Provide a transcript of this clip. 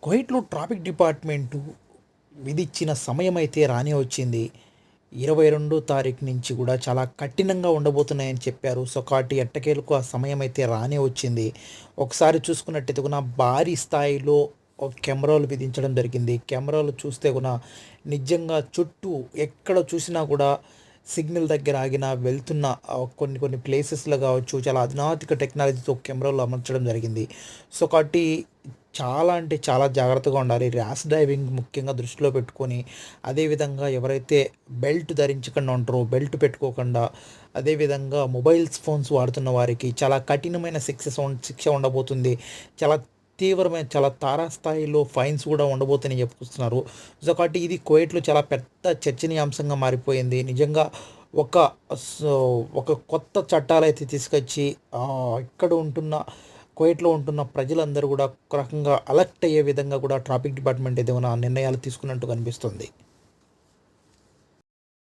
కువైట్‌లో traffic department విధిచ్చిన సమయమైతే రానే వచ్చింది. 22 తారీఖు నుంచి గూడా చాలా కఠినంగా ఉండబోతున్నాయని చెప్పారు. సో, కాబట్టి ఎట్టకేలకు ఆ సమయమైతే రానే వచ్చింది. ఒకసారి చూసుకున్నట్టయితే గున భారీ స్థాయిలో కెమెరాలు విధించడం జరిగింది. కెమెరాలు చూస్తే గున నిజంగా చుట్టూ ఎక్కడ చూసినా కూడా సిగ్నల్ దగ్గర ఆగిన వెళ్తున్న కొన్ని కొన్ని ప్లేసెస్‌లో గావచ్చు, చాలా అధునాతిక టెక్నాలజీతో కెమెరాలు అమర్చడం జరిగింది. సో, కాబట్టి చాలా అంటే చాలా జాగ్రత్తగా ఉండాలి. ర్యాష్ డ్రైవింగ్ ముఖ్యంగా దృష్టిలో పెట్టుకొని, అదేవిధంగా ఎవరైతే బెల్ట్ ధరించకుండా ఉంటారో, బెల్ట్ పెట్టుకోకుండా, అదేవిధంగా మొబైల్స్ ఫోన్స్ వాడుతున్న వారికి చాలా కఠినమైన శిక్ష ఉండబోతుంది. చాలా తీవ్రమైన, చాలా తారాస్థాయిలో ఫైన్స్ కూడా ఉండబోతున్నాయని చెప్పుకొస్తున్నారు. సో, కాబట్టి ఇది కువైట్‌లో చాలా పెద్ద చర్చనీయాంశంగా మారిపోయింది. నిజంగా ఒక సో, ఒక కొత్త చట్టాలైతే తీసుకొచ్చి ఇక్కడ ఉంటున్న కువైట్‌లో ఉంటున్న ప్రజలందరూ గూడా ఒక రకంగా అలర్ట్ అయ్యే విధంగా కూడా ట్రాఫిక్ డిపార్ట్‌మెంట్ ఏదేమైనా నిర్ణయాలు తీసుకున్నట్టు కనిపిస్తుంది.